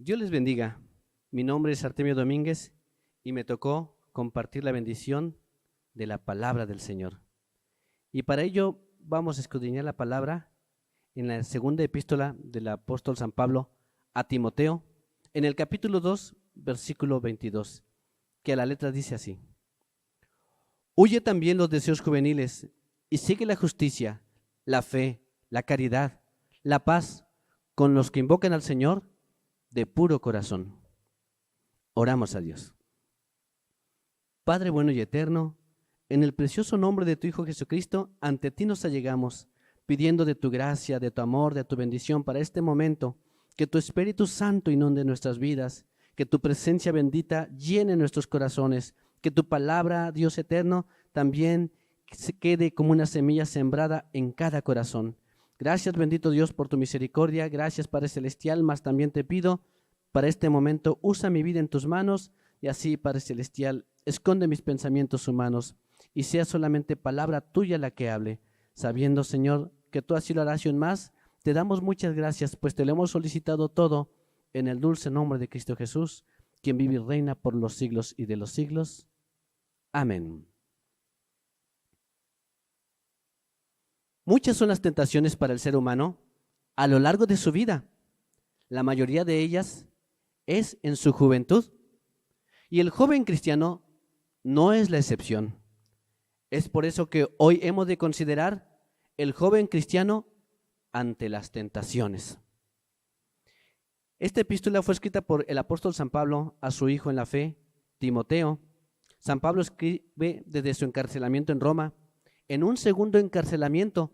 Dios les bendiga. Mi nombre es Artemio Domínguez y me tocó compartir la bendición de la palabra del Señor. Y para ello vamos a escudriñar la palabra en la segunda epístola del apóstol San Pablo a Timoteo, en el capítulo 2, versículo 22, que a la letra dice así: Huye también los deseos juveniles y sigue la justicia, la fe, la caridad, la paz con los que invocan al Señor de puro corazón. Oramos a Dios. Padre bueno y eterno, en el precioso nombre de tu Hijo Jesucristo, ante ti nos allegamos, pidiendo de tu gracia, de tu amor, de tu bendición para este momento, que tu Espíritu Santo inunde nuestras vidas, que tu presencia bendita llene nuestros corazones, que tu palabra, Dios eterno, también se quede como una semilla sembrada en cada corazón. Gracias, bendito Dios, por tu misericordia. Gracias, Padre Celestial, mas también te pido, para este momento, usa mi vida en tus manos, y así, Padre Celestial, esconde mis pensamientos humanos, y sea solamente palabra tuya la que hable, sabiendo, Señor, que tú así lo harás y aún más. Te damos muchas gracias, pues te lo hemos solicitado todo, en el dulce nombre de Cristo Jesús, quien vive y reina por los siglos y de los siglos. Amén. Muchas son las tentaciones para el ser humano a lo largo de su vida. La mayoría de ellas es en su juventud. Y el joven cristiano no es la excepción. Es por eso que hoy hemos de considerar el joven cristiano ante las tentaciones. Esta epístola fue escrita por el apóstol San Pablo a su hijo en la fe, Timoteo. San Pablo escribe desde su encarcelamiento en Roma, en un segundo encarcelamiento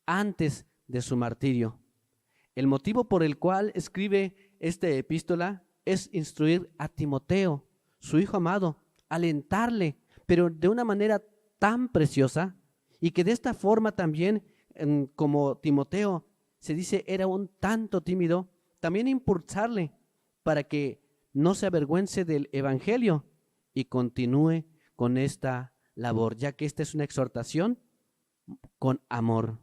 antes de su martirio. El motivo por el cual escribe esta epístola es instruir a Timoteo, su hijo amado, alentarle, pero de una manera tan preciosa, y que de esta forma también, como Timoteo se dice era un tanto tímido, también impulsarle para que no se avergüence del evangelio y continúe con esta labor, ya que esta es una exhortación con amor.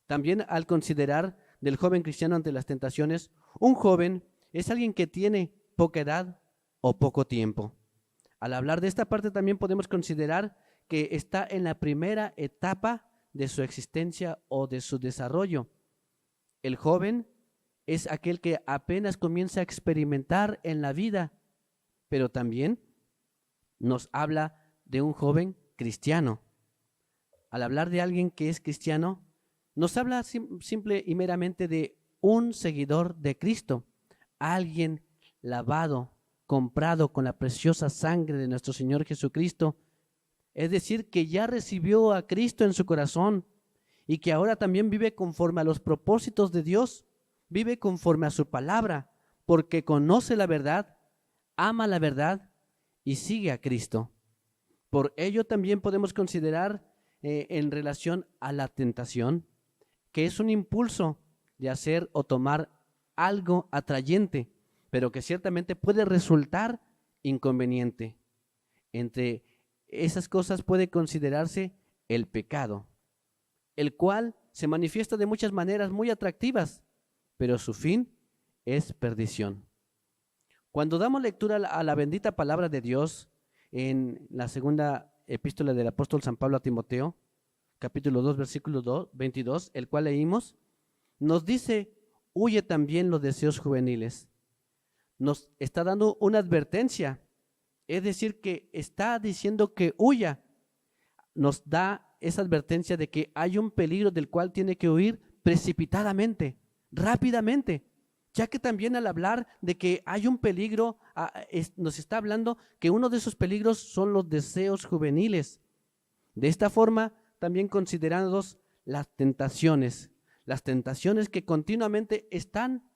También al considerar del joven cristiano ante las tentaciones, un joven es alguien que tiene poca edad o poco tiempo. Al hablar de esta parte también podemos considerar que está en la primera etapa de su existencia o de su desarrollo. El joven es aquel que apenas comienza a experimentar en la vida, pero también nos habla de un joven cristiano. Al hablar de alguien que es cristiano, nos habla simple y meramente de un seguidor de Cristo, alguien lavado, comprado con la preciosa sangre de nuestro Señor Jesucristo, es decir, que ya recibió a Cristo en su corazón y que ahora también vive conforme a los propósitos de Dios, vive conforme a su palabra, porque conoce la verdad, ama la verdad y sigue a Cristo. Por ello también podemos considerar en relación a la tentación, que es un impulso de hacer o tomar algo atrayente, pero que ciertamente puede resultar inconveniente. Entre esas cosas puede considerarse el pecado, el cual se manifiesta de muchas maneras muy atractivas, pero su fin es perdición. Cuando damos lectura a la bendita palabra de Dios en la segunda epístola del apóstol San Pablo a Timoteo, capítulo 2, versículo 22, el cual leímos, nos dice: huye también los deseos juveniles. Nos está dando una advertencia, es decir, que está diciendo que huya. Nos da esa advertencia de que hay un peligro del cual tiene que huir precipitadamente, rápidamente, ya que también al hablar de que hay un peligro, nos está hablando que uno de esos peligros son los deseos juveniles. De esta forma, también considerados las tentaciones que continuamente están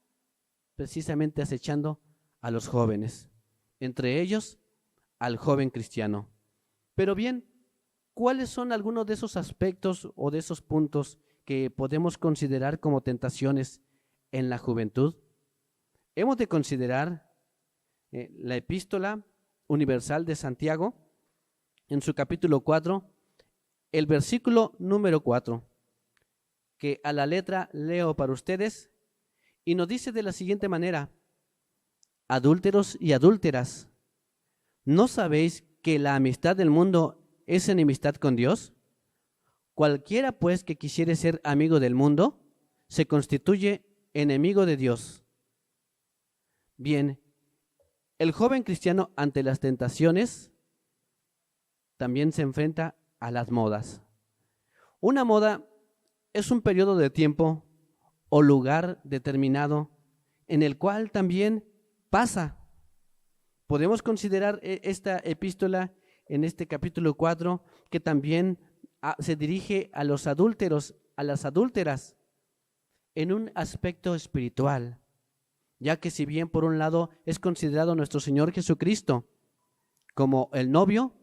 precisamente acechando a los jóvenes, entre ellos al joven cristiano. Pero bien, ¿cuáles son algunos de esos aspectos o de esos puntos que podemos considerar como tentaciones en la juventud? Hemos de considerar la epístola universal de Santiago, en su capítulo 4, el versículo número 4, que a la letra leo para ustedes, y nos dice de la siguiente manera: adúlteros y adúlteras, ¿no sabéis que la amistad del mundo es enemistad con Dios? Cualquiera pues que quisiere ser amigo del mundo, se constituye enemigo de Dios. Bien, el joven cristiano ante las tentaciones también se enfrenta a las modas. Una moda es un periodo de tiempo o lugar determinado en el cual también pasa. Podemos considerar esta epístola en este capítulo 4 que también se dirige a los adúlteros, a las adúlteras, en un aspecto espiritual, ya que si bien por un lado es considerado nuestro Señor Jesucristo como el novio,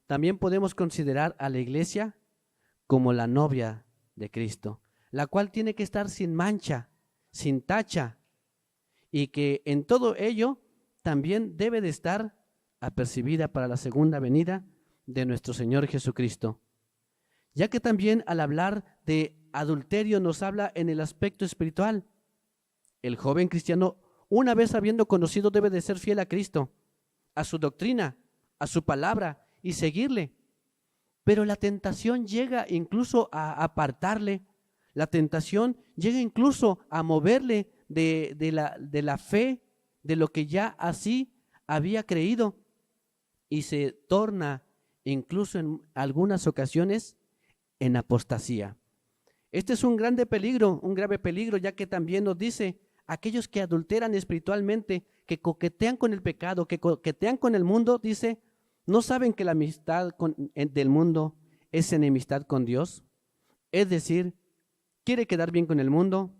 también podemos considerar a la iglesia como la novia de Cristo, la cual tiene que estar sin mancha, sin tacha, y que en todo ello también debe de estar apercibida para la segunda venida de nuestro Señor Jesucristo. Ya que también al hablar de adulterio nos habla en el aspecto espiritual. El joven cristiano, una vez habiendo conocido, debe de ser fiel a Cristo, a su doctrina, a su palabra y seguirle. Pero la tentación llega incluso a apartarle, la tentación llega incluso a moverle de la fe, de lo que ya así había creído, y se torna incluso en algunas ocasiones en apostasía. Este es un grave peligro, ya que también nos dice, aquellos que adulteran espiritualmente, que coquetean con el pecado, que coquetean con el mundo, dice, ¿no saben que la amistad del mundo es enemistad con Dios? Es decir, quiere quedar bien con el mundo,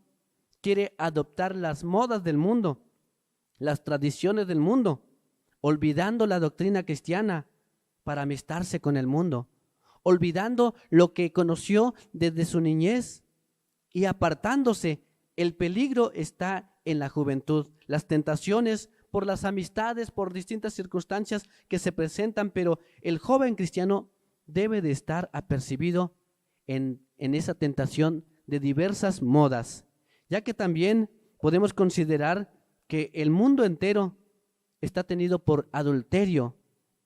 quiere adoptar las modas del mundo, las tradiciones del mundo, olvidando la doctrina cristiana para amistarse con el mundo, olvidando lo que conoció desde su niñez y apartándose. El peligro está en la juventud, las tentaciones por las amistades, por distintas circunstancias que se presentan, pero el joven cristiano debe de estar apercibido en esa tentación de diversas modas, ya que también podemos considerar que el mundo entero está tenido por adulterio,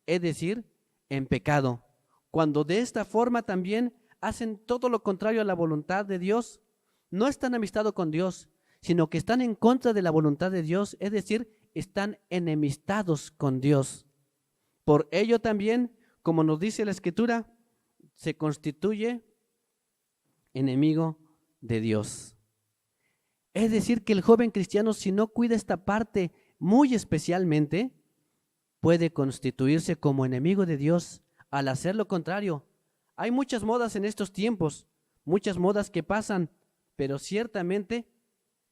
es decir, en pecado, cuando de esta forma también hacen todo lo contrario a la voluntad de Dios. No están amistados con Dios, sino que están en contra de la voluntad de Dios, es decir, están enemistados con Dios. Por ello también, como nos dice la Escritura, se constituye enemigo de Dios. Es decir, que el joven cristiano, si no cuida esta parte muy especialmente, puede constituirse como enemigo de Dios al hacer lo contrario. Hay muchas modas en estos tiempos, muchas modas que pasan, pero ciertamente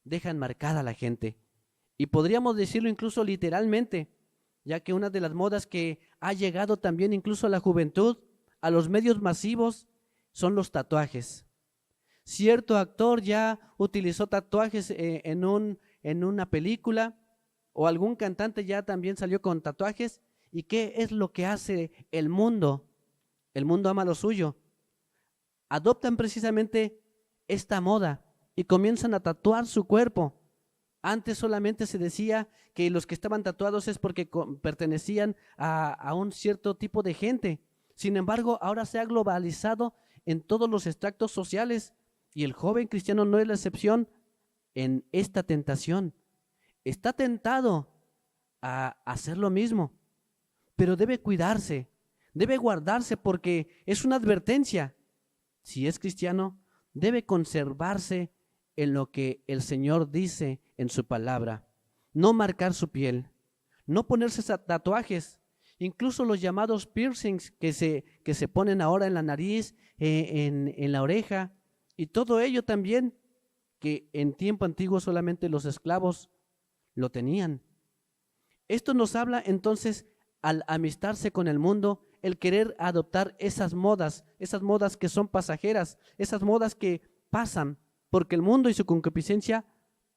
dejan marcada a la gente. Y podríamos decirlo incluso literalmente, ya que una de las modas que ha llegado también incluso a la juventud, a los medios masivos, son los tatuajes. Cierto actor ya utilizó tatuajes en una película, o algún cantante ya también salió con tatuajes. ¿Y qué es lo que hace el mundo? El mundo ama lo suyo. Adoptan precisamente esta moda y comienzan a tatuar su cuerpo. Antes solamente se decía que los que estaban tatuados es porque pertenecían a un cierto tipo de gente. Sin embargo, ahora se ha globalizado en todos los estratos sociales y el joven cristiano no es la excepción en esta tentación. Está tentado a hacer lo mismo, pero debe cuidarse, debe guardarse, porque es una advertencia. Si es cristiano, debe conservarse en lo que el Señor dice en su palabra. No marcar su piel, no ponerse tatuajes, incluso los llamados piercings que se ponen ahora en la nariz, en la oreja, y todo ello también que en tiempo antiguo solamente los esclavos lo tenían. Esto nos habla entonces, al amistarse con el mundo, el querer adoptar esas modas que son pasajeras, esas modas que pasan, porque el mundo y su concupiscencia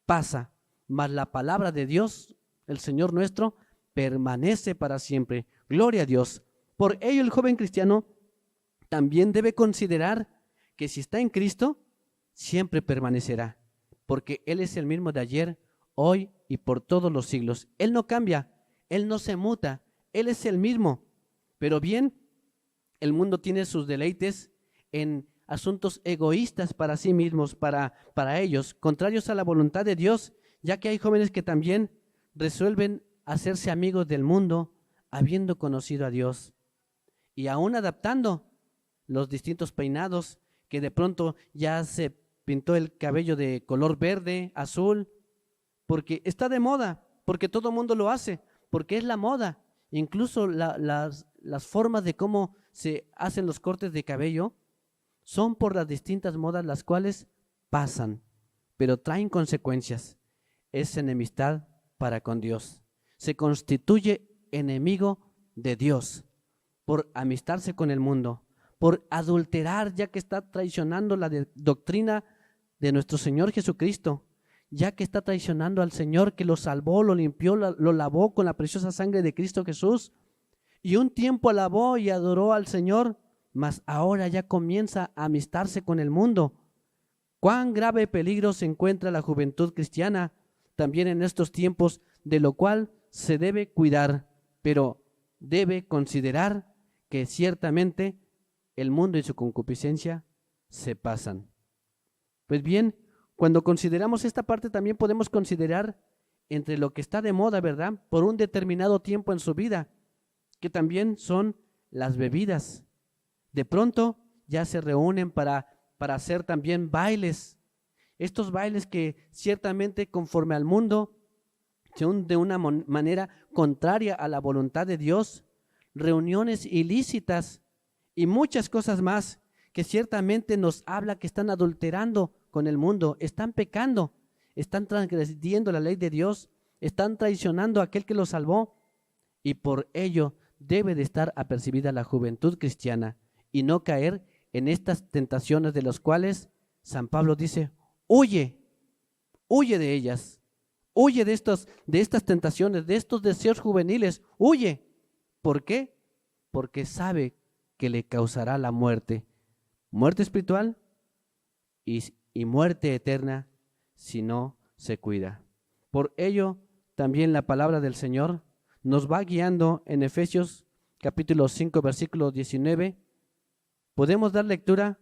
pasa, mas la palabra de Dios, el Señor nuestro, permanece para siempre. Gloria a Dios. Por ello el joven cristiano también debe considerar que si está en Cristo, siempre permanecerá, porque Él es el mismo de ayer, hoy y por todos los siglos. Él no cambia, Él no se muta, Él es el mismo. Pero bien, el mundo tiene sus deleites en asuntos egoístas para sí mismos, para ellos, contrarios a la voluntad de Dios, ya que hay jóvenes que también resuelven hacerse amigos del mundo, habiendo conocido a Dios, y aún adaptando los distintos peinados, que de pronto ya se pintó el cabello de color verde, azul, porque está de moda, porque todo el mundo lo hace, porque es la moda. Incluso las formas de cómo se hacen los cortes de cabello son por las distintas modas, las cuales pasan, pero traen consecuencias. Es enemistad para con Dios. Se constituye enemigo de Dios por amistarse con el mundo, por adulterar, ya que está traicionando la doctrina de nuestro Señor Jesucristo, ya que está traicionando al Señor que lo salvó, lo limpió, lo lavó con la preciosa sangre de Cristo Jesús, y un tiempo alabó y adoró al Señor, mas ahora ya comienza a amistarse con el mundo. Cuán grave peligro se encuentra la juventud cristiana también en estos tiempos, de lo cual se debe cuidar, pero debe considerar que ciertamente el mundo y su concupiscencia se pasan. Pues bien, cuando consideramos esta parte también podemos considerar entre lo que está de moda, ¿verdad?, por un determinado tiempo en su vida, que también son las bebidas. De pronto ya se reúnen para hacer también bailes. Estos bailes que ciertamente conforme al mundo son de una manera contraria a la voluntad de Dios, reuniones ilícitas y muchas cosas más que ciertamente nos habla que están adulterando con el mundo, están pecando, están transgrediendo la ley de Dios, están traicionando a aquel que los salvó, y por ello debe de estar apercibida la juventud cristiana y no caer en estas tentaciones de las cuales San Pablo dice: huye de ellas, huye de estas tentaciones, de estos deseos juveniles, huye. ¿Por qué? Porque sabe que le causará la muerte espiritual y muerte eterna si no se cuida. Por ello, también la palabra del Señor nos va guiando en Efesios capítulo 5, versículo 19. Podemos dar lectura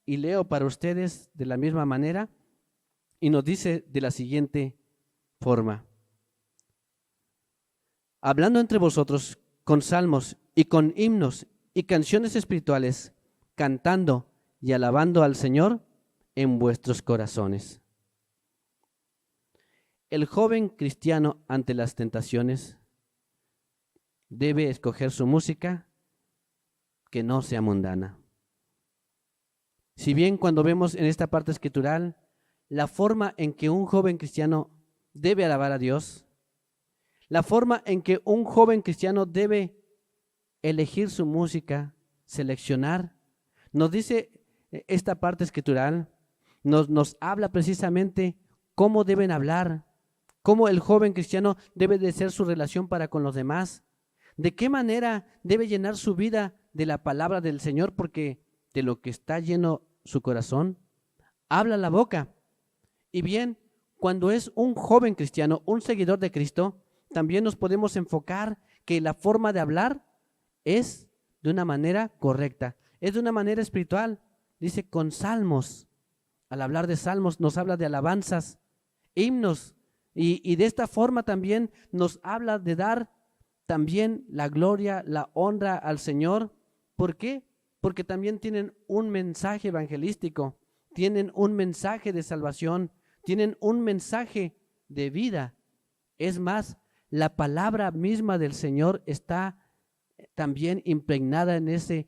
y leo para ustedes de la misma manera, y nos dice de la siguiente forma: hablando entre vosotros con salmos y con himnos y canciones espirituales, cantando y alabando al Señor en vuestros corazones. El joven cristiano ante las tentaciones debe escoger su música que no sea mundana. Si bien cuando vemos en esta parte escritural la forma en que un joven cristiano debe alabar a Dios, la forma en que un joven cristiano debe elegir su música, seleccionar, nos dice esta parte escritural, nos habla precisamente cómo deben hablar, cómo el joven cristiano debe de ser su relación para con los demás, de qué manera debe llenar su vida de la palabra del Señor, porque de lo que está lleno su corazón, habla la boca. Y bien, cuando es un joven cristiano, un seguidor de Cristo, también nos podemos enfocar que la forma de hablar es de una manera correcta, es de una manera espiritual. Dice con salmos. Al hablar de salmos nos habla de alabanzas, himnos, y de esta forma también nos habla de dar también la gloria, la honra al Señor. ¿Por qué? Porque también tienen un mensaje evangelístico, tienen un mensaje de salvación, tienen un mensaje de vida. Es más, la palabra misma del Señor está también impregnada en ese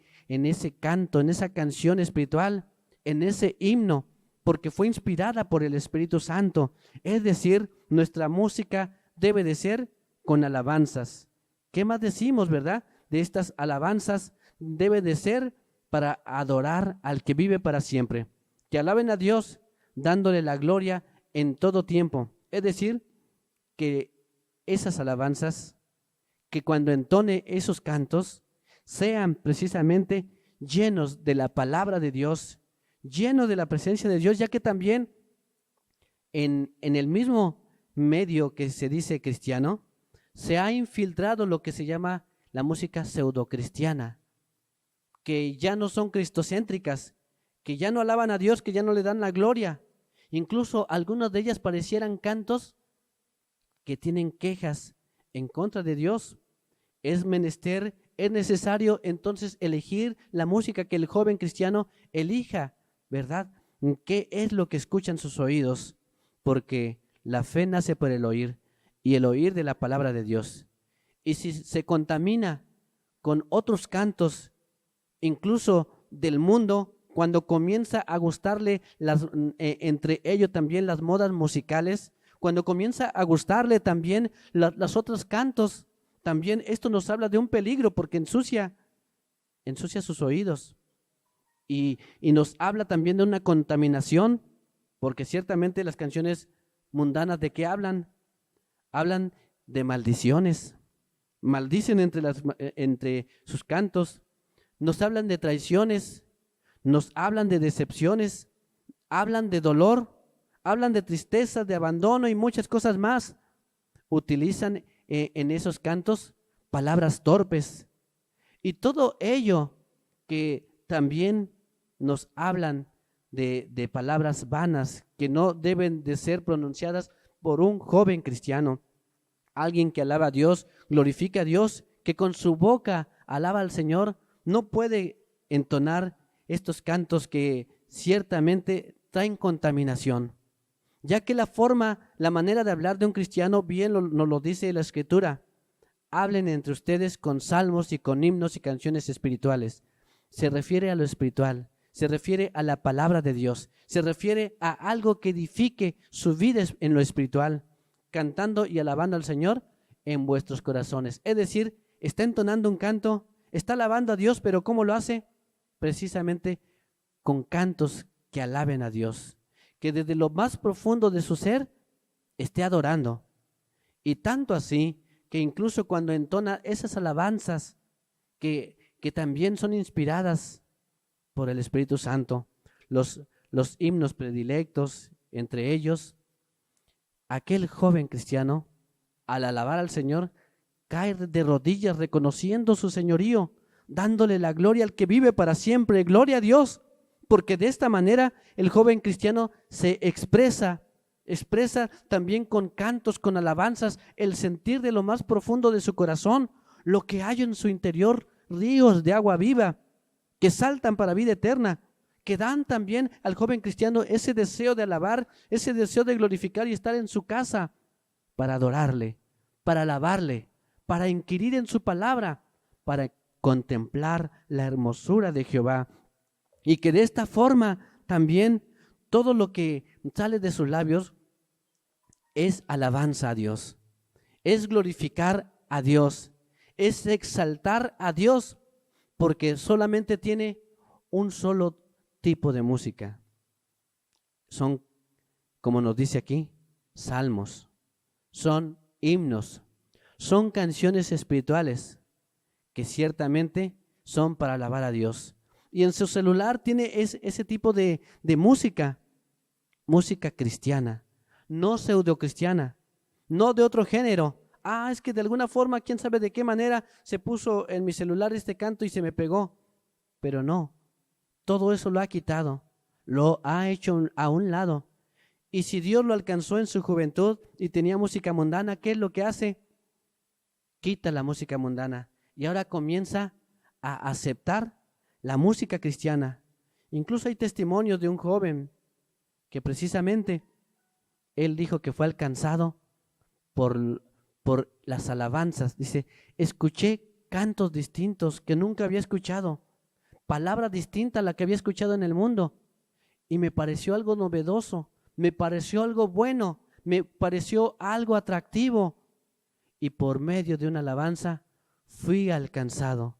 canto, en esa canción espiritual, en ese himno, porque fue inspirada por el Espíritu Santo. Es decir, nuestra música debe de ser con alabanzas. ¿Qué más decimos, verdad? De estas alabanzas debe de ser para adorar al que vive para siempre. Que alaben a Dios dándole la gloria en todo tiempo. Es decir, que esas alabanzas, que cuando entone esos cantos, sean precisamente llenos de la palabra de Dios, llenos de la presencia de Dios, ya que también en el mismo medio que se dice cristiano, se ha infiltrado lo que se llama la música pseudocristiana, que ya no son cristocéntricas, que ya no alaban a Dios, que ya no le dan la gloria. Incluso algunas de ellas parecieran cantos que tienen quejas en contra de Dios. Es menester, es necesario entonces elegir la música que el joven cristiano elija, ¿verdad? ¿Qué es lo que escuchan sus oídos? Porque la fe nace por el oír y el oír de la palabra de Dios. Y si se contamina con otros cantos, incluso del mundo, cuando comienza a gustarle entre ellos también las modas musicales, cuando comienza a gustarle también las otros cantos, también esto nos habla de un peligro porque ensucia sus oídos y nos habla también de una contaminación, porque ciertamente las canciones mundanas ¿de qué hablan? Hablan de maldiciones, maldicen entre sus cantos, nos hablan de traiciones, nos hablan de decepciones, hablan de dolor, hablan de tristeza, de abandono y muchas cosas más. Utilizan en esos cantos palabras torpes y todo ello que también nos hablan de palabras vanas que no deben de ser pronunciadas por un joven cristiano, alguien que alaba a Dios, glorifica a Dios, que con su boca alaba al Señor, no puede entonar estos cantos que ciertamente traen contaminación, ya que la manera de hablar de un cristiano bien nos lo dice la Escritura. Hablen entre ustedes con salmos y con himnos y canciones espirituales. Se refiere a lo espiritual, se refiere a la palabra de Dios, se refiere a algo que edifique su vida en lo espiritual, cantando y alabando al Señor en vuestros corazones. Es decir, está entonando un canto, está alabando a Dios, pero ¿cómo lo hace? Precisamente con cantos que alaben a Dios, que desde lo más profundo de su ser esté adorando. Y tanto así que incluso cuando entona esas alabanzas que también son inspiradas por el Espíritu Santo, los himnos predilectos, entre ellos, aquel joven cristiano, al alabar al Señor, cae de rodillas reconociendo su señorío, dándole la gloria al que vive para siempre. Gloria a Dios, porque de esta manera el joven cristiano se expresa también con cantos, con alabanzas, el sentir de lo más profundo de su corazón, lo que hay en su interior, ríos de agua viva que saltan para vida eterna, que dan también al joven cristiano ese deseo de alabar, ese deseo de glorificar y estar en su casa para adorarle, para alabarle, para inquirir en su palabra, para contemplar la hermosura de Jehová. Y que de esta forma también todo lo que sale de sus labios es alabanza a Dios, es glorificar a Dios, es exaltar a Dios, porque solamente tiene un solo tipo de música. Son, como nos dice aquí, salmos, son himnos, son canciones espirituales que ciertamente son para alabar a Dios. Y en su celular tiene ese tipo de música cristiana, no pseudocristiana, no de otro género. Es que de alguna forma, quién sabe de qué manera se puso en mi celular este canto y se me pegó. Pero no, todo eso lo ha quitado, lo ha hecho a un lado. Y si Dios lo alcanzó en su juventud y tenía música mundana, ¿qué es lo que hace? Quita la música mundana y ahora comienza a aceptar la música cristiana. Incluso hay testimonios de un joven que precisamente él dijo que fue alcanzado por las alabanzas. Dice, escuché cantos distintos que nunca había escuchado, palabra distinta a la que había escuchado en el mundo, y me pareció algo novedoso, me pareció algo bueno, me pareció algo atractivo, y por medio de una alabanza fui alcanzado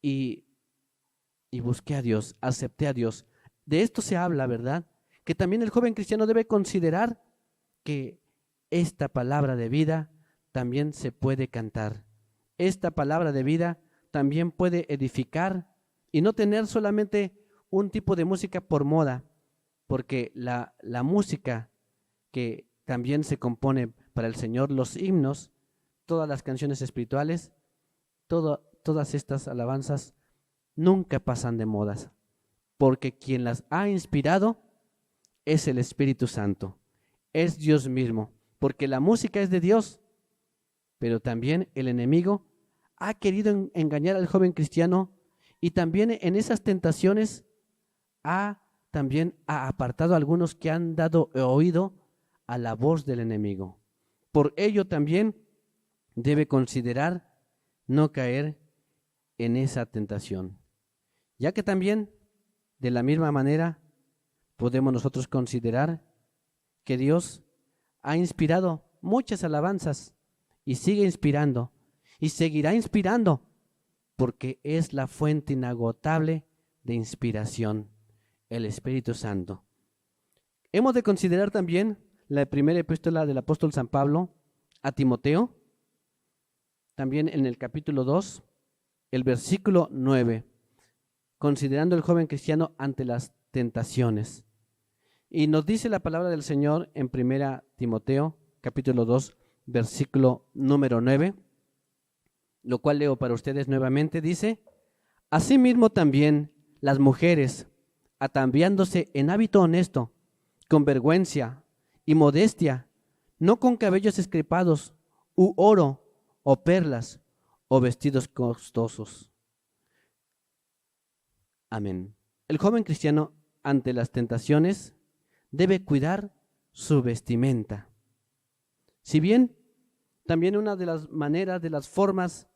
y busqué a Dios, acepté a Dios. De esto se habla, ¿verdad? Que también el joven cristiano debe considerar que esta palabra de vida también se puede cantar. Esta palabra de vida también puede edificar y no tener solamente un tipo de música por moda, porque la música que también se compone para el Señor los himnos, todas las canciones espirituales, todas estas alabanzas nunca pasan de modas, porque quien las ha inspirado es el Espíritu Santo, es Dios mismo, porque la música es de Dios, pero también el enemigo ha querido engañar al joven cristiano y también en esas tentaciones ha apartado a algunos que han dado oído a la voz del enemigo. Por ello también debe considerar no caer en esa tentación, ya que también de la misma manera podemos nosotros considerar que Dios ha inspirado muchas alabanzas y sigue inspirando y seguirá inspirando, porque es la fuente inagotable de inspiración, el Espíritu Santo. Hemos de considerar también la primera epístola del apóstol San Pablo a Timoteo, también en el capítulo 2, el versículo 9, considerando el joven cristiano ante las tentaciones. Y nos dice la palabra del Señor en primera Timoteo, capítulo 2, versículo número 9, lo cual leo para ustedes nuevamente, dice: asimismo también las mujeres, ataviándose en hábito honesto, con vergüenza y modestia, no con cabellos escripados, u oro, o perlas, o vestidos costosos. Amén. El joven cristiano ante las tentaciones debe cuidar su vestimenta. Si bien también una de las maneras, de las formas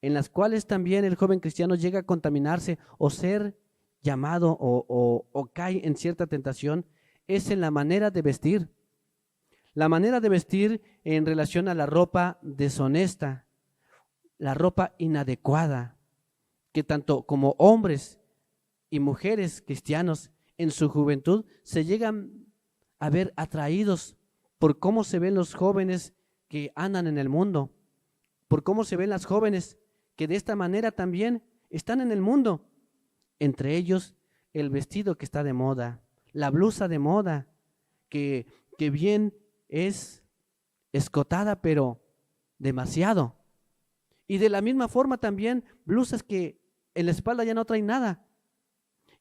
en las cuales también el joven cristiano llega a contaminarse o ser llamado o cae en cierta tentación, es en la manera de vestir. La manera de vestir en relación a la ropa deshonesta, la ropa inadecuada, que tanto como hombres y mujeres cristianos en su juventud se llegan a ver atraídos por cómo se ven los jóvenes que andan en el mundo, por cómo se ven las jóvenes que de esta manera también están en el mundo. Entre ellos, el vestido que está de moda, la blusa de moda, que bien es escotada, pero demasiado. Y de la misma forma también, blusas que en la espalda ya no traen nada.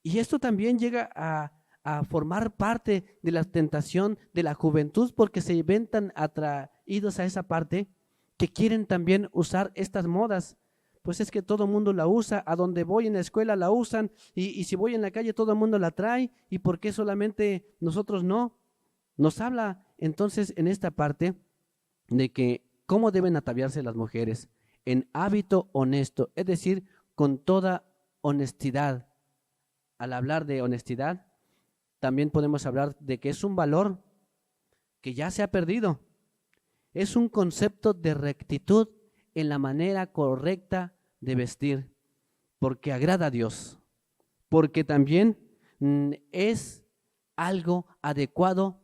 Y esto también llega a formar parte de la tentación de la juventud, porque se ven tan atraídos a esa parte que quieren también usar estas modas. Pues es que todo el mundo la usa, a donde voy en la escuela la usan, y si voy en la calle todo el mundo la trae, ¿y por qué solamente nosotros no? Nos habla entonces en esta parte de que cómo deben ataviarse las mujeres en hábito honesto, es decir, con toda honestidad. Al hablar de honestidad, también podemos hablar de que es un valor que ya se ha perdido. Es un concepto de rectitud en la manera correcta de vestir, porque agrada a Dios, porque también es algo adecuado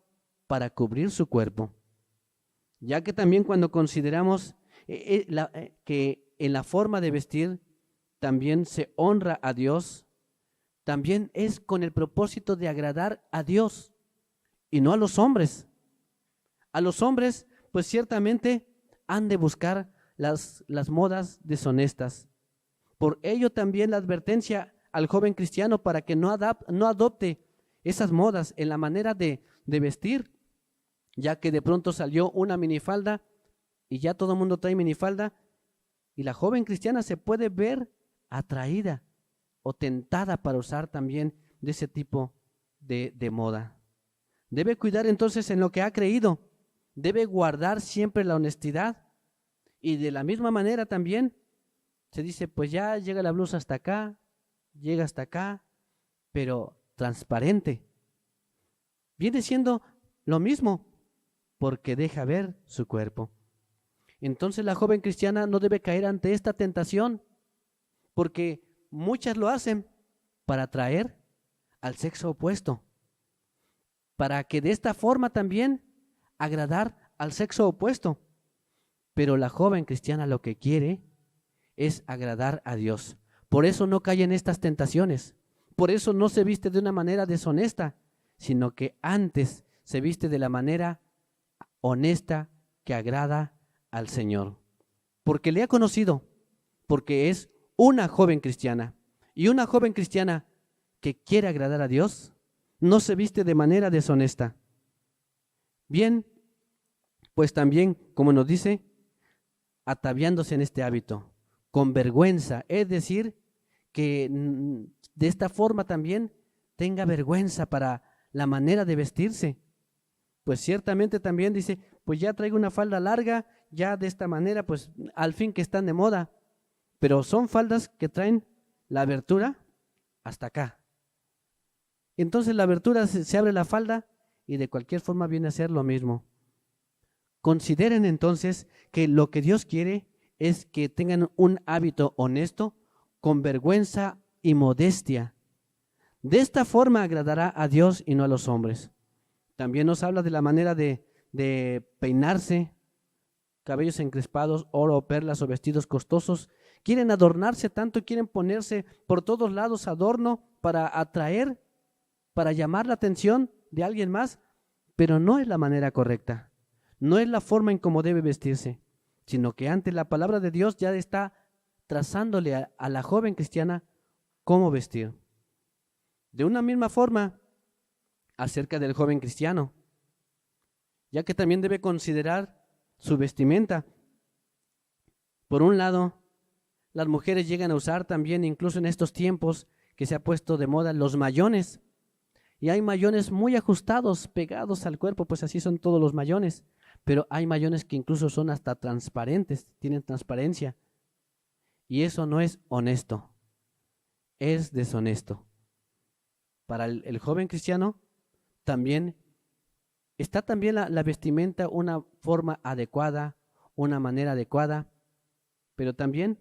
para cubrir su cuerpo, ya que también cuando consideramos que en la forma de vestir también se honra a Dios, también es con el propósito de agradar a Dios y no a los hombres. A los hombres, pues ciertamente han de buscar las modas deshonestas. Por ello también la advertencia al joven cristiano para que no adopte esas modas en la manera de vestir, ya que de pronto salió una minifalda y ya todo el mundo trae minifalda, y la joven cristiana se puede ver atraída o tentada para usar también de ese tipo de moda. Debe cuidar entonces en lo que ha creído, debe guardar siempre la honestidad, y de la misma manera también se dice, pues ya llega la blusa hasta acá, llega hasta acá, pero transparente. Viene siendo lo mismo, porque deja ver su cuerpo. Entonces la joven cristiana no debe caer ante esta tentación, porque muchas lo hacen para atraer al sexo opuesto, para que de esta forma también agradar al sexo opuesto. Pero la joven cristiana lo que quiere es agradar a Dios. Por eso no cae en estas tentaciones. Por eso no se viste de una manera deshonesta, sino que antes se viste de la manera honesta, que agrada al Señor. Porque le ha conocido, porque es una joven cristiana. Y una joven cristiana que quiere agradar a Dios, no se viste de manera deshonesta. Bien, pues también, como nos dice, ataviándose en este hábito, con vergüenza, es decir, que de esta forma también tenga vergüenza para la manera de vestirse. Pues ciertamente también dice, pues ya traigo una falda larga, ya de esta manera, pues al fin que están de moda, pero son faldas que traen la abertura hasta acá. Entonces la abertura se abre la falda y de cualquier forma viene a ser lo mismo. Consideren entonces que lo que Dios quiere es que tengan un hábito honesto, con vergüenza y modestia. De esta forma agradará a Dios y no a los hombres. También nos habla de la manera de peinarse, cabellos encrespados, oro, perlas o vestidos costosos. Quieren adornarse tanto, quieren ponerse por todos lados adorno para atraer, para llamar la atención de alguien más, pero no es la manera correcta. No es la forma en cómo debe vestirse, sino que ante la palabra de Dios ya está trazándole a la joven cristiana cómo vestir. De una misma forma, acerca del joven cristiano, ya que también debe considerar su vestimenta. Por un lado, las mujeres llegan a usar también, incluso en estos tiempos que se ha puesto de moda, los mayones. Y hay mayones muy ajustados, pegados al cuerpo, pues así son todos los mayones. Pero hay mayones que incluso son hasta transparentes, tienen transparencia. Y eso no es honesto, es deshonesto. Para el joven cristiano también está también la vestimenta una forma adecuada, una manera adecuada, pero también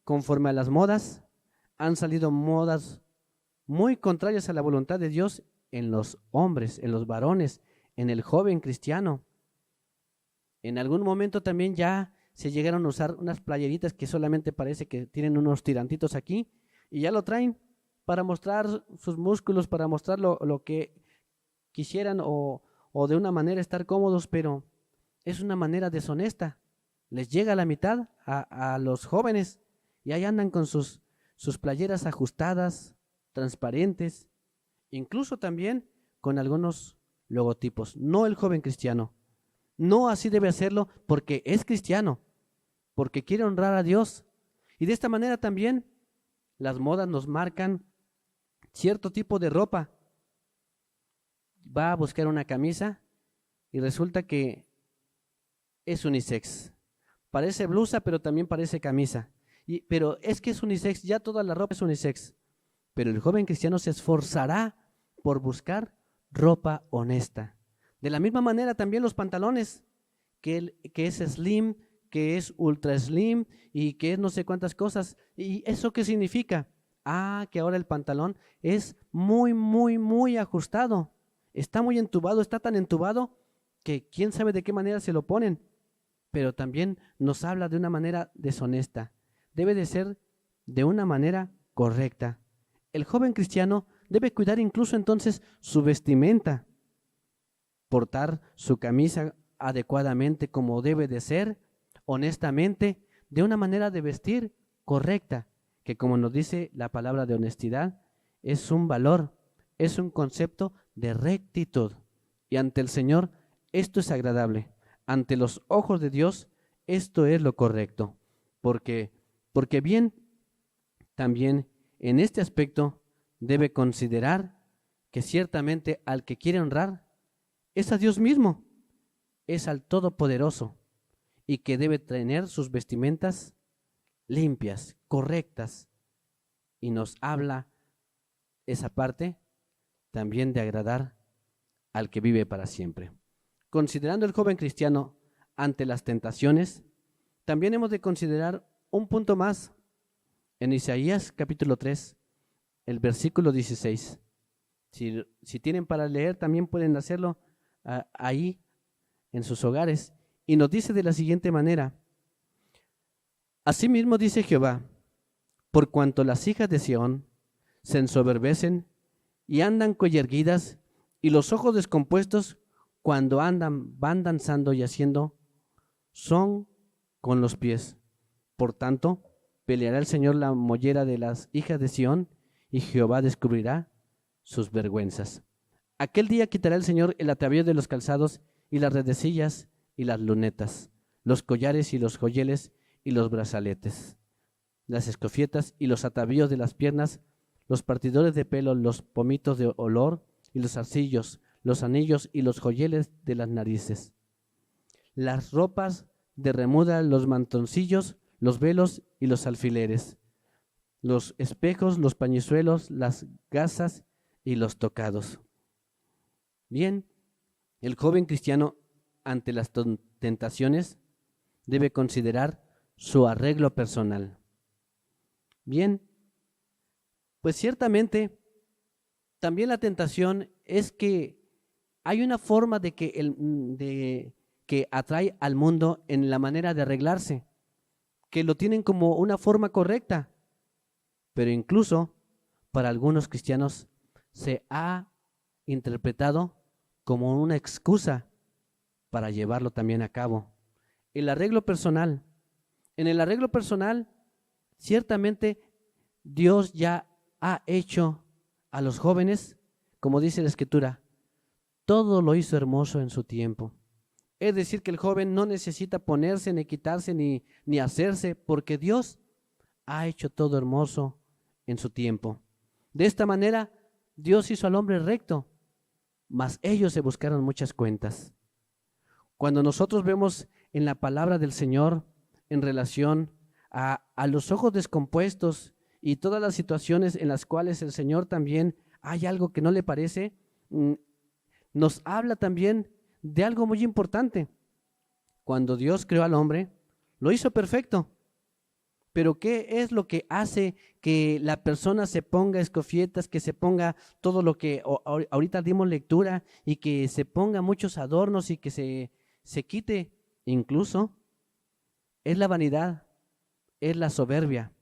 conforme a las modas, han salido modas muy contrarias a la voluntad de Dios en los hombres, en los varones, en el joven cristiano. En algún momento también ya se llegaron a usar unas playeritas que solamente parece que tienen unos tirantitos aquí y ya lo traen para mostrar sus músculos, para mostrar lo que quisieran o de una manera estar cómodos, pero es una manera deshonesta. Les llega a la mitad a los jóvenes y ahí andan con sus playeras ajustadas, transparentes, incluso también con algunos logotipos. No el joven cristiano. No así debe hacerlo porque es cristiano, porque quiere honrar a Dios. Y de esta manera también las modas nos marcan cierto tipo de ropa. Va a buscar una camisa y resulta que es unisex. Parece blusa, pero también parece camisa. Pero es que es unisex, ya toda la ropa es unisex. Pero el joven cristiano se esforzará por buscar ropa honesta. De la misma manera también los pantalones, que es slim, que es ultra slim y que es no sé cuántas cosas. ¿Y eso qué significa? Que ahora el pantalón es muy, muy, muy ajustado. Está muy entubado, está tan entubado que quién sabe de qué manera se lo ponen. Pero también nos habla de una manera deshonesta. Debe de ser de una manera correcta. El joven cristiano debe cuidar incluso entonces su vestimenta, portar su camisa adecuadamente como debe de ser, honestamente, de una manera de vestir correcta, que como nos dice la palabra de honestidad, es un valor, es un concepto de rectitud. Y ante el Señor esto es agradable. Ante los ojos de Dios esto es lo correcto. Porque bien, también en este aspecto debe considerar que ciertamente al que quiere honrar es a Dios mismo, es al Todopoderoso, y que debe tener sus vestimentas limpias, correctas. Y nos habla esa parte también de agradar al que vive para siempre. Considerando el joven cristiano ante las tentaciones, también hemos de considerar un punto más en Isaías capítulo 3, el versículo 16. Si tienen para leer, también pueden hacerlo ahí en sus hogares. Y nos dice de la siguiente manera: asimismo dice Jehová, por cuanto las hijas de Sión se ensoberbecen y andan cuellerguidas y los ojos descompuestos cuando andan, van danzando y haciendo, son con los pies. Por tanto, peleará el Señor la mollera de las hijas de Sión, y Jehová descubrirá sus vergüenzas. Aquel día quitará el Señor el atavío de los calzados, y las redecillas, y las lunetas, los collares y los joyeles, y los brazaletes, las escofietas y los atavíos de las piernas, los partidores de pelo, los pomitos de olor, y los zarcillos, los anillos y los joyeles de las narices, las ropas de remuda, los mantoncillos, los velos y los alfileres, los espejos, los pañizuelos, las gasas y los tocados. Bien, el joven cristiano ante las tentaciones debe considerar su arreglo personal. Bien, pues ciertamente también la tentación es que hay una forma de que atrae al mundo en la manera de arreglarse, que lo tienen como una forma correcta, pero incluso para algunos cristianos se ha interpretado como una excusa para llevarlo también a cabo. El arreglo personal. En el arreglo personal, ciertamente Dios ya ha hecho a los jóvenes, como dice la Escritura, todo lo hizo hermoso en su tiempo. Es decir, que el joven no necesita ponerse, ni quitarse, ni hacerse, porque Dios ha hecho todo hermoso en su tiempo. De esta manera, Dios hizo al hombre recto, mas ellos se buscaron muchas cuentas. Cuando nosotros vemos en la palabra del Señor en relación a los ojos descompuestos y todas las situaciones en las cuales el Señor también hay algo que no le parece, nos habla también de algo muy importante. Cuando Dios creó al hombre, lo hizo perfecto. Pero ¿qué es lo que hace que la persona se ponga escofietas, que se ponga todo lo que ahorita dimos lectura y que se ponga muchos adornos y que se quite incluso? Es la vanidad, es la soberbia.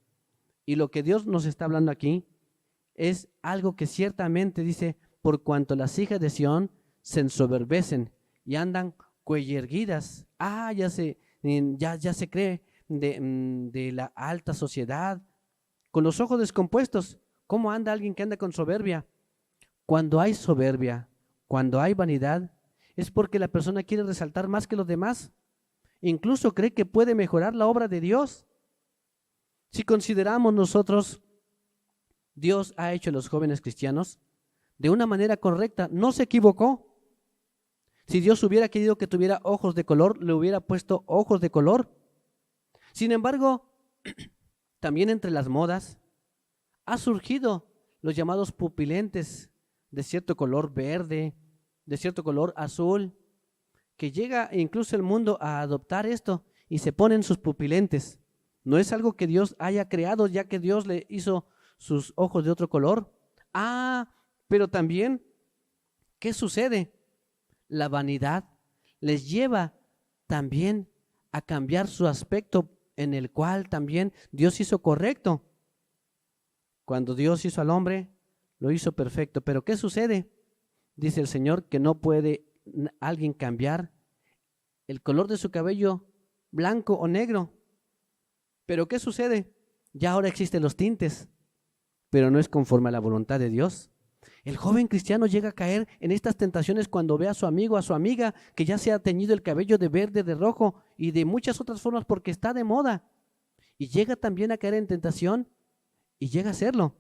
Y lo que Dios nos está hablando aquí es algo que ciertamente dice, por cuanto las hijas de Sión se ensoberbecen y andan cuellerguidas. Ya se cree de la alta sociedad, con los ojos descompuestos. ¿Cómo anda alguien que anda con soberbia? Cuando hay soberbia, cuando hay vanidad, es porque la persona quiere resaltar más que los demás. Incluso cree que puede mejorar la obra de Dios. Si consideramos nosotros, Dios ha hecho a los jóvenes cristianos de una manera correcta, no se equivocó. Si Dios hubiera querido que tuviera ojos de color, le hubiera puesto ojos de color. Sin embargo, también entre las modas ha surgido los llamados pupilentes de cierto color verde, de cierto color azul, que llega incluso el mundo a adoptar esto y se ponen sus pupilentes. No es algo que Dios haya creado, ya que Dios le hizo sus ojos de otro color. Pero también, ¿qué sucede? La vanidad les lleva también a cambiar su aspecto, en el cual también Dios hizo correcto. Cuando Dios hizo al hombre, lo hizo perfecto. Pero ¿qué sucede? Dice el Señor que no puede alguien cambiar el color de su cabello blanco o negro. Pero ¿qué sucede? Ya ahora existen los tintes, pero no es conforme a la voluntad de Dios. El joven cristiano llega a caer en estas tentaciones cuando ve a su amigo, a su amiga, que ya se ha teñido el cabello de verde, de rojo y de muchas otras formas porque está de moda. Y llega también a caer en tentación y llega a hacerlo.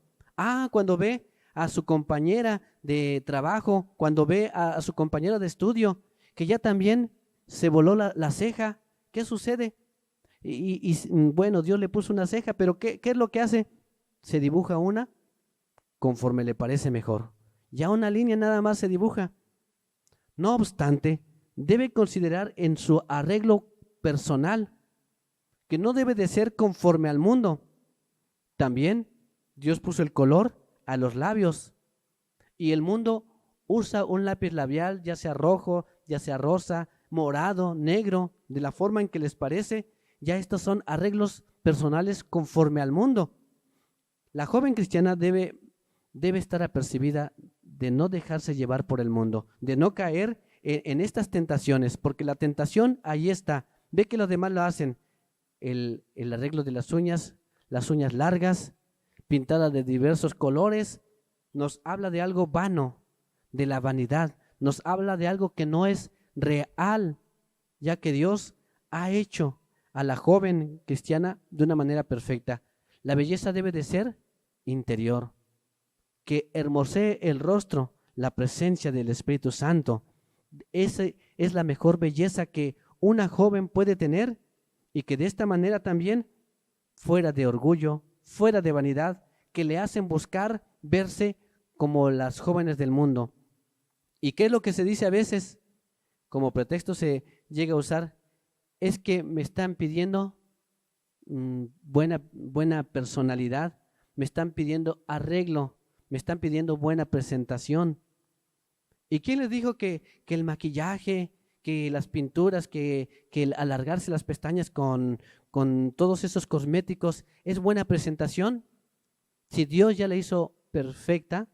Cuando ve a su compañera de trabajo, cuando ve a su compañera de estudio, que ya también se voló la ceja, ¿qué sucede? Bueno, Dios le puso una ceja, pero ¿qué es lo que hace? Se dibuja una conforme le parece mejor. Ya una línea nada más se dibuja. No obstante, debe considerar en su arreglo personal que no debe de ser conforme al mundo. También Dios puso el color a los labios y el mundo usa un lápiz labial, ya sea rojo, ya sea rosa, morado, negro, de la forma en que les parece. Ya estos son arreglos personales conforme al mundo. La joven cristiana debe estar apercibida de no dejarse llevar por el mundo, de no caer en estas tentaciones, porque la tentación ahí está. Ve que los demás lo hacen. El arreglo de las uñas largas, pintadas de diversos colores, nos habla de algo vano, de la vanidad. Nos habla de algo que no es real, ya que Dios ha hecho a la joven cristiana de una manera perfecta. La belleza debe de ser interior, que hermosee el rostro, la presencia del Espíritu Santo. Esa es la mejor belleza que una joven puede tener, y que de esta manera también, fuera de orgullo, fuera de vanidad, que le hacen buscar verse como las jóvenes del mundo. ¿Y qué es lo que se dice a veces? Como pretexto se llega a usar, es que me están pidiendo buena personalidad, me están pidiendo arreglo, me están pidiendo buena presentación. ¿Y quién les dijo que el maquillaje, que las pinturas, que el alargarse las pestañas con todos esos cosméticos es buena presentación? Si Dios ya la hizo perfecta,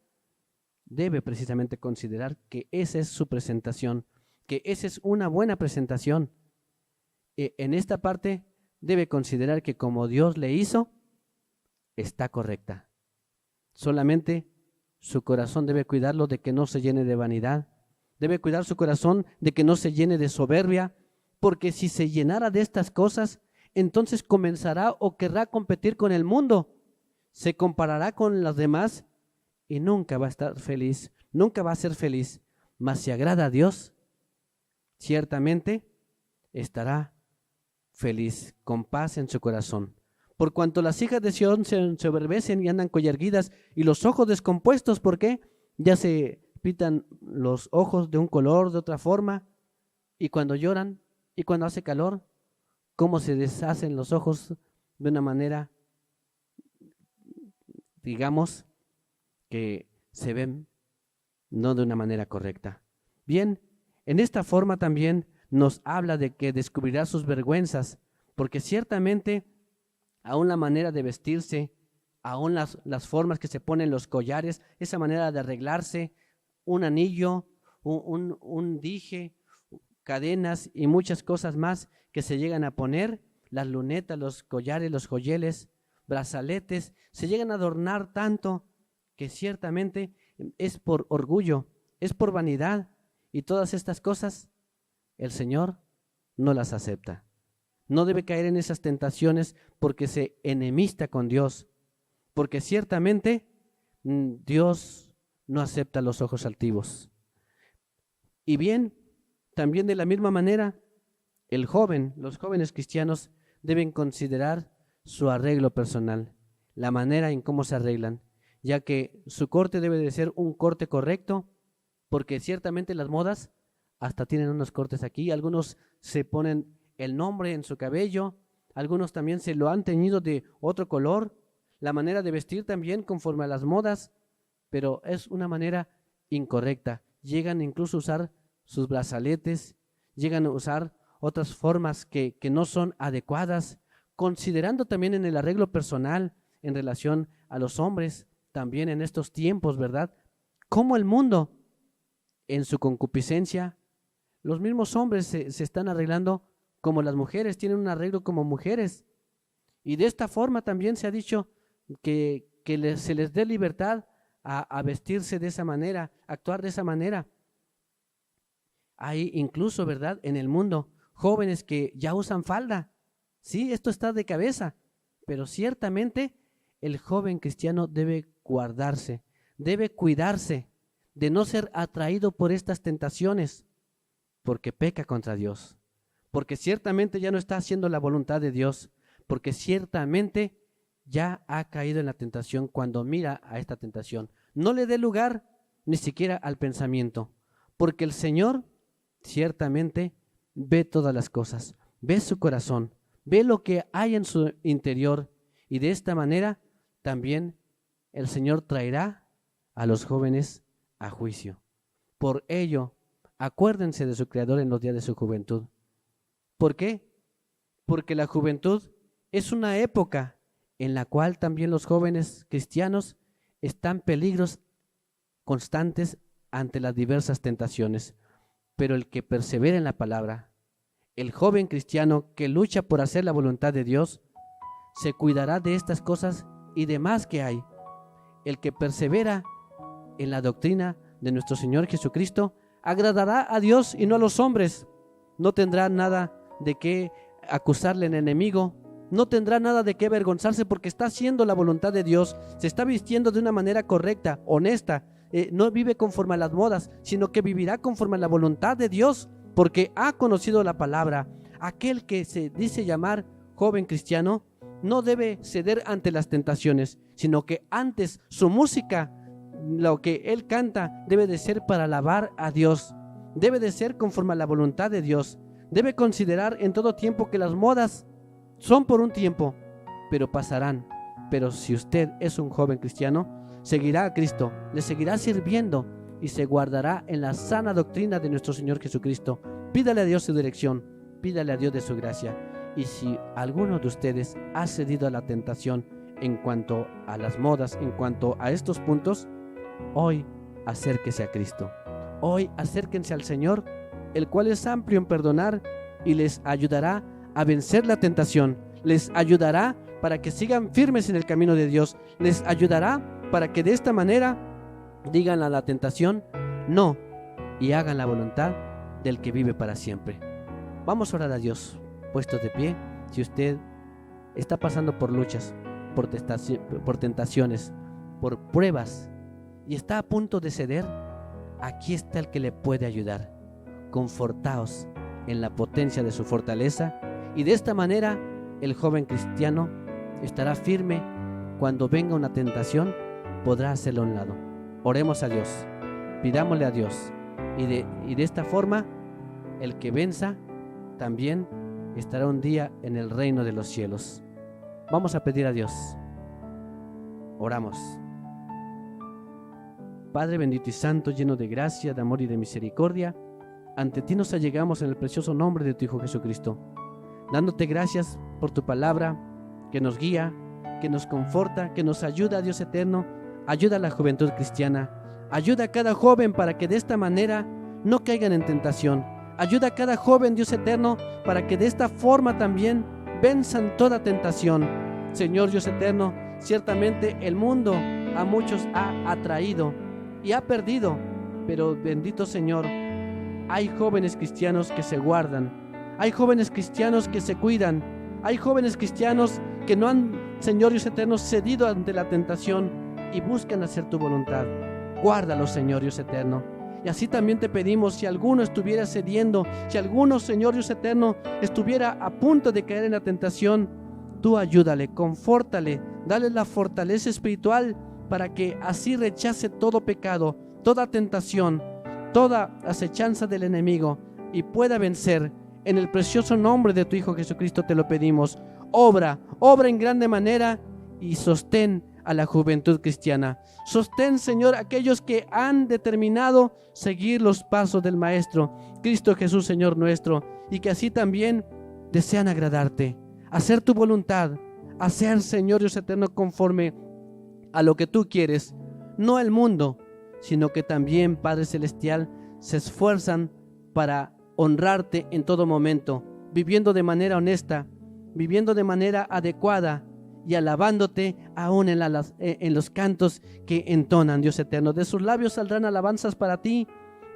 debe precisamente considerar que esa es su presentación, que esa es una buena presentación. En esta parte debe considerar que como Dios le hizo, está correcta. Solamente su corazón debe cuidarlo de que no se llene de vanidad. Debe cuidar su corazón de que no se llene de soberbia, porque si se llenara de estas cosas, entonces comenzará o querrá competir con el mundo. Se comparará con los demás y nunca va a estar feliz, nunca va a ser feliz. Mas si agrada a Dios, ciertamente estará feliz, con paz en su corazón. Por cuanto las hijas de Sión se ensoberbecen y andan collerguidas, y los ojos descompuestos, ¿por qué? Ya se pintan los ojos de un color, de otra forma, y cuando lloran, y cuando hace calor, cómo se deshacen los ojos de una manera, digamos, que se ven no de una manera correcta. Bien, en esta forma también nos habla de que descubrirá sus vergüenzas, porque ciertamente aún la manera de vestirse, aún las formas que se ponen los collares, esa manera de arreglarse, un anillo, un dije, cadenas y muchas cosas más que se llegan a poner, las lunetas, los collares, los joyeles, brazaletes, se llegan a adornar tanto que ciertamente es por orgullo, es por vanidad, y todas estas cosas el Señor no las acepta. No debe caer en esas tentaciones porque se enemista con Dios, porque ciertamente Dios no acepta los ojos altivos. Y bien, también de la misma manera, los jóvenes cristianos deben considerar su arreglo personal, la manera en cómo se arreglan, ya que su corte debe de ser un corte correcto, porque ciertamente las modas hasta tienen unos cortes aquí, algunos se ponen el nombre en su cabello, algunos también se lo han teñido de otro color, la manera de vestir también conforme a las modas, pero es una manera incorrecta. Llegan incluso a usar sus brazaletes, llegan a usar otras formas que no son adecuadas, considerando también en el arreglo personal en relación a los hombres, también en estos tiempos, ¿verdad? Como el mundo, en su concupiscencia, los mismos hombres se están arreglando como las mujeres, tienen un arreglo como mujeres. Y de esta forma también se ha dicho que se les dé libertad a vestirse de esa manera, actuar de esa manera. Hay incluso, ¿verdad?, en el mundo, jóvenes que ya usan falda. Sí, esto está de cabeza, pero ciertamente el joven cristiano debe guardarse, debe cuidarse de no ser atraído por estas tentaciones, porque peca contra Dios, porque ciertamente ya no está haciendo la voluntad de Dios, porque ciertamente ya ha caído en la tentación cuando mira a esta tentación. No le dé lugar ni siquiera al pensamiento, porque el Señor ciertamente ve todas las cosas, ve su corazón, ve lo que hay en su interior, y de esta manera también el Señor traerá a los jóvenes a juicio. Por ello, acuérdense de su Creador en los días de su juventud. ¿Por qué? Porque la juventud es una época en la cual también los jóvenes cristianos están peligros constantes ante las diversas tentaciones. Pero el que persevera en la palabra, el joven cristiano que lucha por hacer la voluntad de Dios, se cuidará de estas cosas y demás que hay. El que persevera en la doctrina de nuestro Señor Jesucristo agradará a Dios y no a los hombres. No tendrá nada de qué acusarle al enemigo, no tendrá nada de qué avergonzarse porque está haciendo la voluntad de Dios, se está vistiendo de una manera correcta, honesta, no vive conforme a las modas, sino que vivirá conforme a la voluntad de Dios, porque ha conocido la palabra. Aquel que se dice llamar joven cristiano no debe ceder ante las tentaciones, sino que antes su música, lo que él canta, debe de ser para alabar a Dios, debe de ser conforme a la voluntad de Dios. Debe considerar en todo tiempo que las modas son por un tiempo, pero pasarán. Pero si usted es un joven cristiano, seguirá a Cristo, le seguirá sirviendo y se guardará en la sana doctrina de nuestro Señor Jesucristo. Pídale a Dios su dirección, pídale a Dios de su gracia. Y si alguno de ustedes ha cedido a la tentación en cuanto a las modas, en cuanto a estos puntos, hoy acérquese a Cristo. Hoy acérquense al Señor, el cual es amplio en perdonar y les ayudará a vencer la tentación. Les ayudará para que sigan firmes en el camino de Dios. Les ayudará para que de esta manera digan a la tentación no y hagan la voluntad del que vive para siempre. Vamos a orar a Dios, puestos de pie. Si usted está pasando por luchas, por tentaciones, por pruebas y está a punto de ceder, aquí está el que le puede ayudar. Confortaos en la potencia de su fortaleza y de esta manera el joven cristiano estará firme. Cuando venga una tentación, podrá hacerlo a un lado. Oremos a Dios, pidámosle a Dios y de esta forma el que venza también estará un día en el reino de los cielos. Vamos a pedir a Dios. Oramos. Padre bendito y santo, lleno de gracia, de amor y de misericordia, ante ti nos allegamos en el precioso nombre de tu Hijo Jesucristo, dándote gracias por tu palabra que nos guía, que nos conforta, que nos ayuda, Dios eterno. Ayuda a la juventud cristiana, ayuda a cada joven para que de esta manera no caigan en tentación. Ayuda a cada joven, Dios eterno, para que de esta forma también venzan toda tentación. Señor Dios eterno, ciertamente el mundo a muchos ha atraído y ha perdido, pero bendito Señor, hay jóvenes cristianos que se guardan, hay jóvenes cristianos que se cuidan, hay jóvenes cristianos que no han, Señor Dios eterno, cedido ante la tentación y buscan hacer tu voluntad. Guárdalos, Señor Dios eterno. Y así también te pedimos, si alguno estuviera cediendo, si alguno, Señor Dios eterno, estuviera a punto de caer en la tentación, tú ayúdale, confórtale, dale la fortaleza espiritual para que así rechace todo pecado, toda tentación, toda acechanza del enemigo y pueda vencer. En el precioso nombre de tu Hijo Jesucristo te lo pedimos. Obra en grande manera y sostén a la juventud cristiana. Sostén, Señor, aquellos que han determinado seguir los pasos del Maestro, Cristo Jesús, Señor nuestro, y que así también desean agradarte, hacer tu voluntad, hacer, Señor Dios eterno, conforme a lo que tú quieres, no el mundo, sino que también, Padre Celestial, se esfuerzan para honrarte en todo momento, viviendo de manera honesta, viviendo de manera adecuada, y alabándote aún en los cantos que entonan, Dios eterno. De sus labios saldrán alabanzas para ti,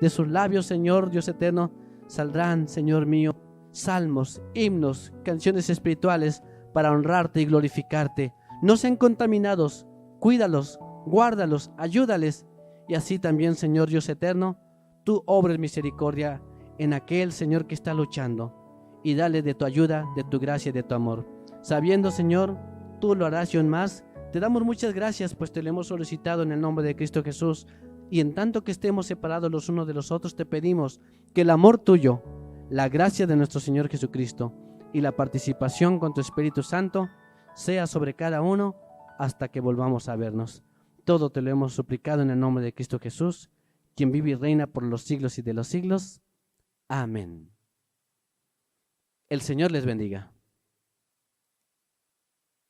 de sus labios, Señor Dios eterno, saldrán, Señor mío, salmos, himnos, canciones espirituales para honrarte y glorificarte. No sean contaminados, cuídalos, guárdalos, ayúdales, y así también, Señor Dios eterno, tú obres misericordia en aquel, Señor, que está luchando, y dale de tu ayuda, de tu gracia y de tu amor. Sabiendo, Señor, tú lo harás y aún más. Te damos muchas gracias, pues te lo hemos solicitado en el nombre de Cristo Jesús. Y en tanto que estemos separados los unos de los otros, te pedimos que el amor tuyo, la gracia de nuestro Señor Jesucristo y la participación con tu Espíritu Santo sea sobre cada uno hasta que volvamos a vernos. Todo te lo hemos suplicado en el nombre de Cristo Jesús, quien vive y reina por los siglos y de los siglos. Amén. El Señor les bendiga.